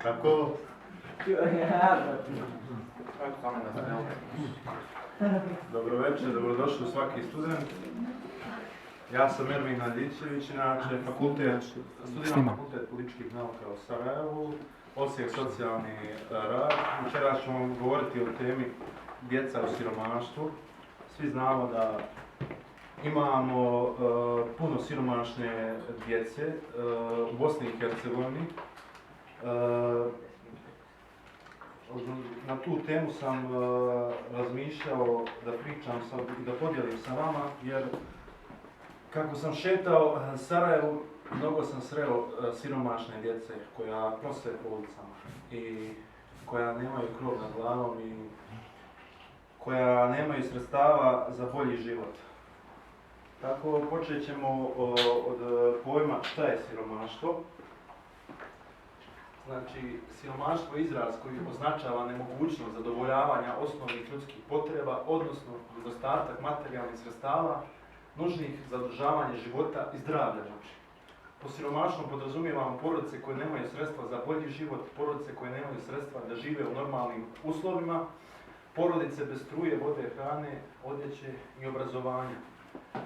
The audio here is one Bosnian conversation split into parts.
Tako? Dobro večer, dobrodošli svaki student. Ja sam Ermin Hadžićević, inače studiram fakultet političkih nauka u Sarajevu, odsjek socijalni rad. Večeras ćemo vam govoriti o temi djeca u siromaštvu. Svi znamo da imamo puno siromašne djece u Bosni i Hercegovini. Na tu temu sam razmišljao da pričam i da podijelim sa vama, jer kako sam šetao Sarajevu, mnogo sam sreo siromašne djece koja prose po ulicama i koja nemaju krov nad glavom i koja nemaju sredstava za bolji život. Tako počet ćemo od pojma šta je siromaštvo. Znači, siromaštvo je izraz koji označava nemogućnost zadovoljavanja osnovnih ljudskih potreba, odnosno nedostatak materijalnih sredstava nužnih za održavanje života i zdravlja. Po siromaštvom podrazumijevamo porodice koje nemaju sredstva za bolji život, porodice koje nemaju sredstva da žive u normalnim uslovima, porodice bez struje, vode, hrane, odjeće i obrazovanja.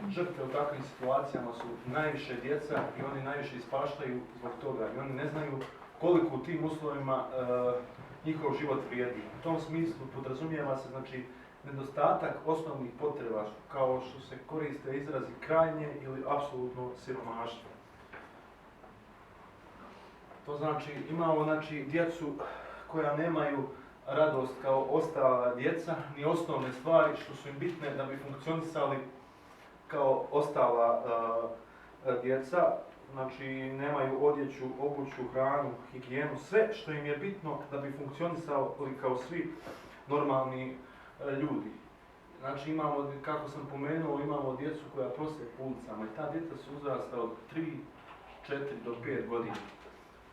Žrtve u takvim situacijama su najviše djeca i oni najviše ispaštaju zbog toga i oni ne znaju koliko u tim uslovima njihov život vrijedi. U tom smislu podrazumijeva se znači nedostatak osnovnih potreba, kao što se koriste izrazi krajnje ili apsolutno siromaštvo. To znači imamo djecu koja nemaju radost kao ostala djeca, ni osnovne stvari što su im bitne da bi funkcionisali kao ostala djeca. Znači nemaju odjeću, obuću, hranu, higijenu, sve što im je bitno da bi funkcionisali kao svi normalni ljudi. Znači imamo, kako sam pomenuo, imamo djecu koja prose po ulicama i ta djeca su uzrasta od 3, 4 do 5 godina.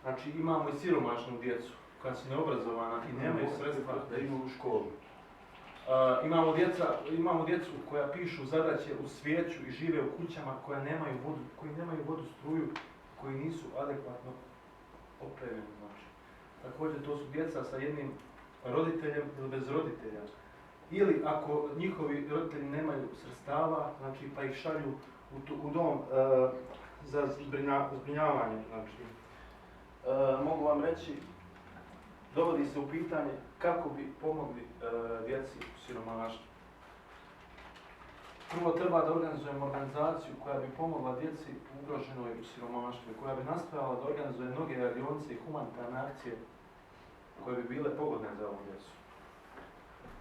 Znači imamo i siromašnu djecu koja su neobrazovana i nemaju sredstva da idu u školu. Imamo djecu koja pišu zadaće u svijeću i žive u kućama koji nemaju vodu, struju, koji nisu adekvatno opremljeni. Znači. Također to su djeca sa jednim roditeljem ili bez roditelja. Ili ako njihovi roditelji nemaju sredstava, znači, pa ih šalju u dom za zbrinjavanje. Znači. Mogu vam reći, dovodi se u pitanje kako bi pomogli djeci u siromaštvu. Prvo treba da organizujemo organizaciju koja bi pomogla djeci ugroženoj u siromaštvu i koja bi nastojala da organizuje mnoge radionice i humanitarne akcije koje bi bile pogodne za ovu djecu.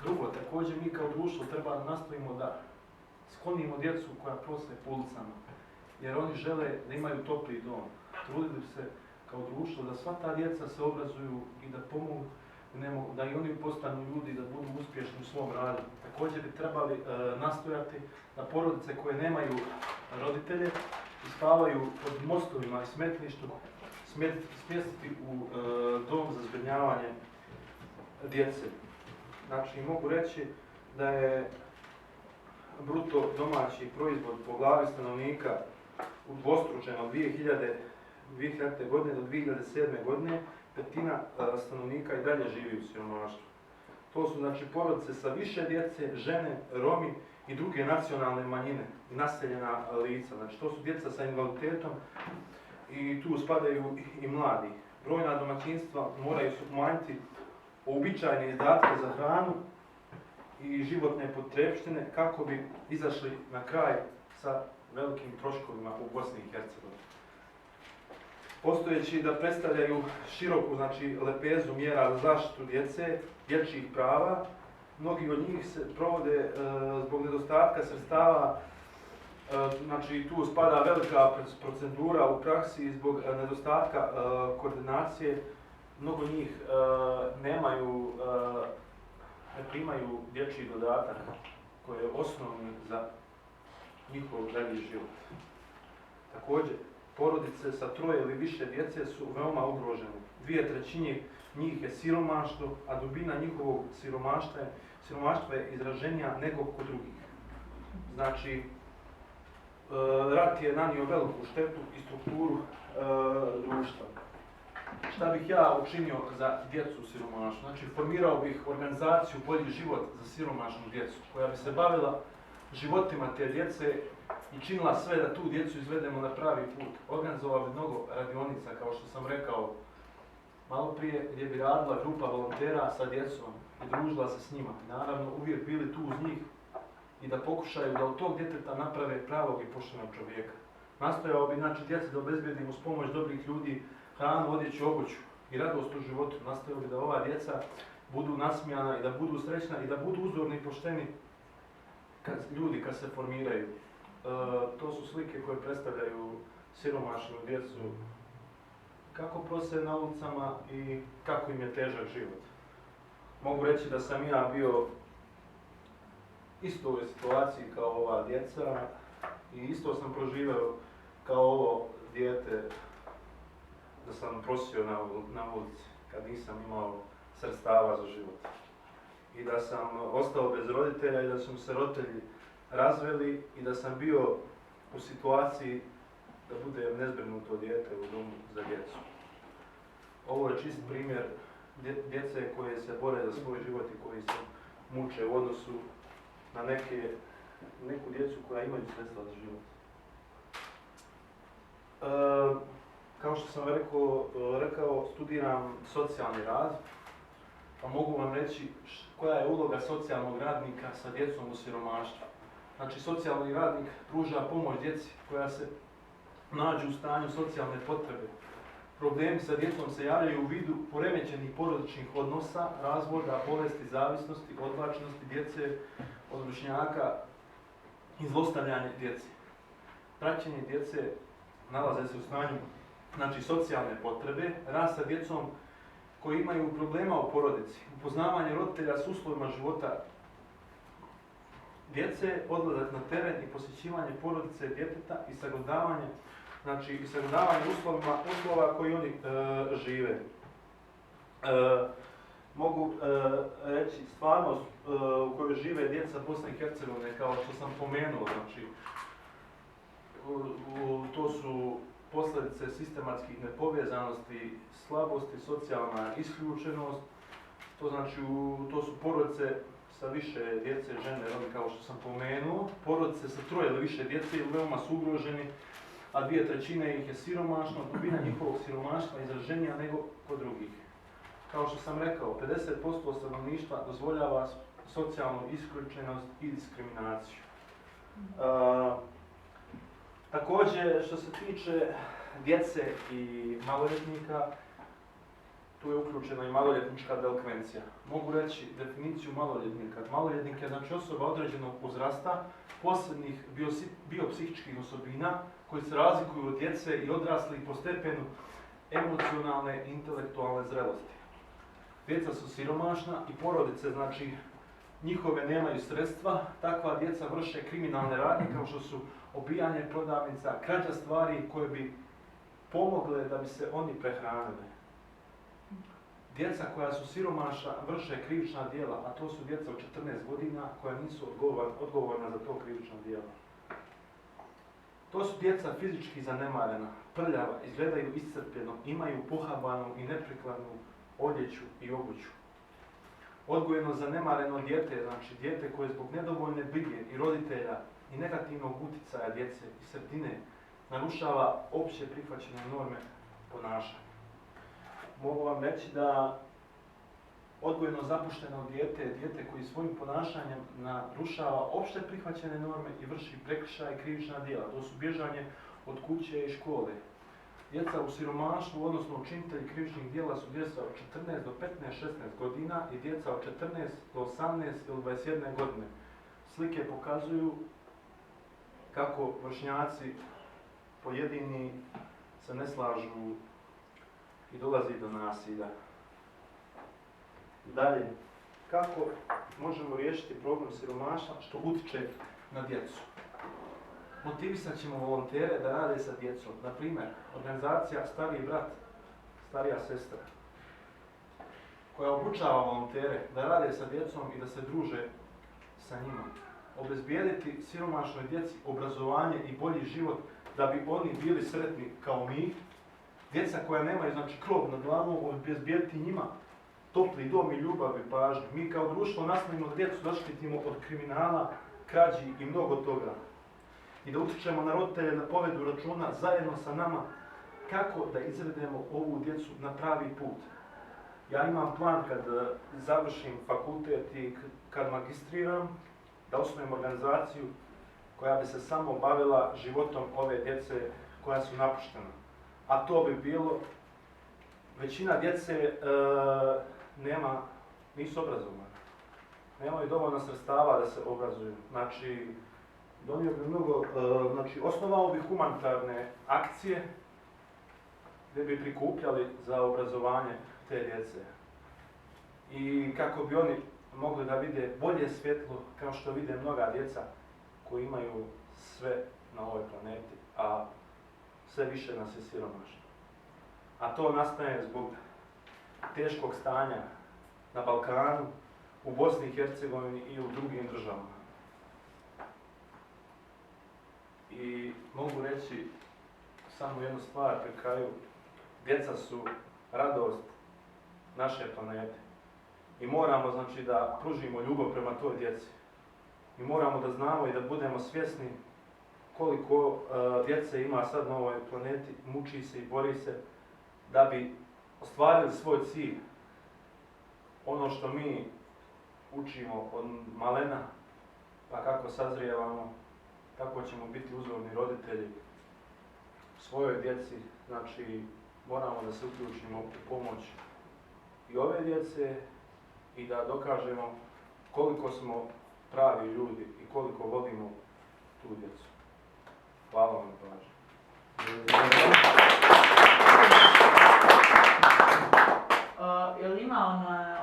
Drugo, također mi kao društvo treba da nastojimo da sklonimo djecu koja prose po ulicama, jer oni žele da imaju topli dom. Trudili bi se kao društvo da sva ta djeca se obrazuju i da pomogu, da i oni postanu ljudi, da budu uspješni u svom radu. Također bi trebali nastojati da porodice koje nemaju roditelje i spavaju pod mostovima i smetlištu, smjestiti u dom za zbrinjavanje djece. Znači, mogu reći da je bruto domaći proizvod po glavi stanovnika udvostručen od 2000. godine do 2007. godine, petina stanovnika i dalje živi u siromaštvu. To su znači porodice sa više djece, žene, Romi i druge nacionalne manjine i naseljena lica. Znači to su djeca sa invaliditetom i tu spadaju i mladi. Brojna domaćinstva moraju umanjiti uobičajene izdatke za hranu i životne potrepštine kako bi izašli na kraj sa velikim troškovima u Bosni i Hercegovini. Postojeći da predstavljaju široku lepezu mjera za zaštitu djece, dječjih prava. Mnogi od njih se provode zbog nedostatka sredstava, znači tu spada velika procedura u praksi zbog nedostatka koordinacije. Mnogo njih ne primaju dječji dodatak koji je osnovni za njihov dalji život. Također, porodice sa 3 ili više djece su veoma ugrožene. 2/3 njih je siromaštvo, a dubina njihovog siromaštva je izraženija nego kod drugih. Znači, rat je nanio veliku štetu i strukturu društva. šta bih ja učinio za djecu siromašnu? Znači, formirao bih organizaciju Bolji život za siromašnu djecu, koja bi se bavila životima te djece i činila sve da tu djecu izvedemo na pravi put. Organizovao bi mnogo radionica, kao što sam rekao malo prije, gdje bi radila grupa volontera sa djecom i družila se s njima. Naravno, uvijek bili tu uz njih i da pokušaju da od tog djeteta naprave pravog i poštenog čovjeka. Nastojao bi, znači, djeci da obezbijedim uz pomoć dobrih ljudi hranu, odjeću, obuću i radost u životu. Nastojao bi da ova djeca budu nasmijana i da budu srećna i da budu uzorni i pošteni ljudi kad se formiraju. To su slike koje predstavljaju siromašnu djecu, kako prose na ulicama i kako im je težak život. Mogu reći da sam ja bio isto u ovoj situaciji kao ova djeca i isto sam proživio kao ovo dijete, da sam prosio na ulici kad nisam imao sredstava za život. I da sam ostao bez roditelja i da su se roditelji razveli i da sam bio u situaciji da budem nezbrinuto dijete u domu za djecu. Ovo je čist primjer djece koje se bore za svoj život i koji se muče u odnosu na neku djecu koja imaju sredstva za život. Kao što sam rekao, studiram socijalni rad, pa mogu vam reći koja je uloga socijalnog radnika sa djecom u siromaštvu. Znači, socijalni radnik pruža pomoć djeci koja se nađu u stanju socijalne potrebe. Problemi sa djecom se javljaju u vidu poremećenih porodičnih odnosa, razvoda, bolesti, zavisnosti, odbačenosti djece od vršnjaka i zlostavljanje djece. Praćenje djece nalaze se u stanju, znači, socijalne potrebe, rad sa djecom koji imaju problema u porodici, upoznavanje roditelja s uslovima života djece, odlazak na teren i posjećivanje porodice djeteta i sagledavanje uslova koji oni žive. Mogu reći stvarnost u kojoj žive djeca Bosne i Hercegovine, kao što sam pomenuo, znači, to su posljedice sistematskih nepovezanosti, slabosti, socijalna isključenost, to su porodice sa više djece, žene, romi, kao što sam pomenuo, porodice sa 3 ili više djece veoma su ugroženi, a 2/3 ih je siromašno, dubina njihovog siromaštva izraženija nego kod drugih. Kao što sam rekao, 50% stanovništva dozvoljava socijalnu isključenost i diskriminaciju. Također, što se tiče djece i maloljetnika, tu je uključena i maloljetnička delikvencija. Mogu reći definiciju maloljetnika. Maloljetnik je, znači, osoba određenog uzrasta, posebnih biopsihičkih osobina koji se razlikuju od djece i odraslih po stepenu emocionalne i intelektualne zrelosti. Djeca su siromašna i porodice, znači, njihove nemaju sredstva, takva djeca vrše kriminalne radnje kao što su obijanje prodavnica, krađa stvari koje bi pomogle da bi se oni prehranili. Djeca koja su siromašna vrše krivična djela, a to su djeca od 14 godina koja nisu odgovorna za to krivično djelo. To su djeca fizički zanemarena, prljava, izgledaju iscrpljeno, imaju pohabanu i neprikladnu odjeću i obuću. Odgojeno zanemareno dijete, znači dijete koje zbog nedovoljne brige i roditelja i negativnog utjecaja djece i sredine narušava opće prihvaćene norme ponašanja. Mogu vam reći da odgojeno zapušteno dijete je dijete koji svojim ponašanjem narušava opšte prihvaćene norme i vrši prekršaje i krivična djela. To su bježanje od kuće i škole. Djeca u siromaštvu, odnosno učinitelji krivičnih djela, su djeca od 14 do 15-16 godina i djeca od 14 do 18 ili 21 godine. Slike pokazuju kako vršnjaci pojedini se ne slažu i dolazi do nasilja. Dalje, kako možemo riješiti problem siromaštva što utiče na djecu? Motivisat ćemo volontere da rade sa djecom. Na primjer, organizacija Stariji brat, starija sestra, koja obučava volontere da rade sa djecom i da se druže sa njima. Obezbijediti siromašnoj djeci obrazovanje i bolji život da bi oni bili sretni kao mi. Djeca koja nemaju, znači, krov nad glavom, obezbijediti njima topli dom i ljubav i pažnju. Mi kao društvo nastavimo da djecu zaštitimo od kriminala, krađi i mnogo toga. I da utječemo na roditelje da povedu računa zajedno sa nama kako da izvedemo ovu djecu na pravi put. Ja imam plan kad završim fakultet i kad magistriram, da osnujem organizaciju koja bi se samo bavila životom ove djece koja su napuštena. A to bi bilo, većina djece nisu obrazovane. Nemaju dovoljno sredstava da se obrazuju. Znači, donio bi mnogo, osnovao bi humanitarne akcije gdje bi prikupljali za obrazovanje te djece. I kako bi oni mogli da vide bolje svjetlo, kao što vide mnoga djeca koji imaju sve na ovoj planeti, a sve više nas je siromaštvo. A to nastaje zbog teškog stanja na Balkanu, u Bosni i Hercegovini i u drugim državama. I mogu reći samo jednu stvar pri kraju. Djeca su radost naše planete. I moramo, znači, da pružimo ljubav prema toj djeci. I moramo da znamo i da budemo svjesni koliko djece ima sad na ovoj planeti, muči se i bori se da bi ostvarili svoj cilj. Ono što mi učimo od malena, pa kako sazrijevamo, tako ćemo biti uzorni roditelji svojoj djeci. Znači, moramo da se uključimo u pomoć i ove djece i da dokažemo koliko smo pravi ljudi i koliko volimo tu djecu. Hvala vam na pažnji. Jel ima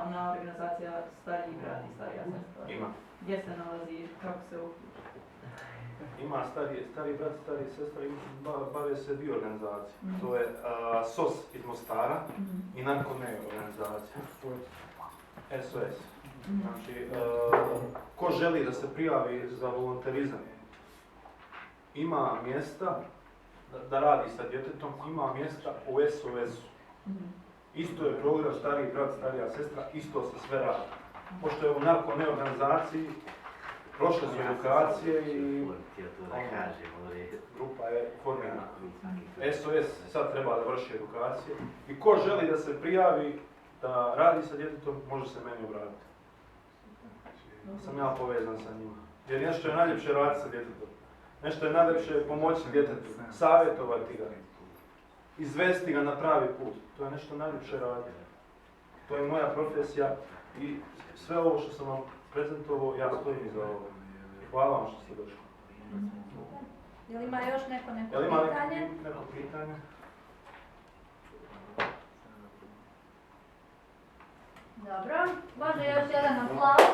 ona organizacija Stariji brat i Starija sestra? Ima. Gdje se nalazi, kako se uključi? Ima stari brat, starija sestra, bave se dvije organizacije. To je SOS iz Mostara i Narkomeo organizacija. SOS. Znači, ko želi da se prijavi za volonterizam, ima mjesta da radi sa djetetom, ima mjesta u SOS-u. Isto je program Stariji brat, starija sestra, isto se sve radi. Pošto je u Narkomeo organizaciji, prošle su edukacije i grupa je formirana. SOS sad treba da vrši edukacije i ko želi da se prijavi da radi sa djetetom, može se meni obratiti. Sam ja povezan sa njima. Jer nešto je najljepše raditi sa djetetom. Nešto je najljepše pomoći djetetu, savjetovati ga, izvesti ga na pravi put. To je nešto najljepše raditi. To je moja profesija i sve ovo što sam vam prezentovao, ja stojim iza ovoga. Hvala vam što ste došli. Jel ima još neko pitanje? Neko pitanje? Dobro, može još jedan aplauz.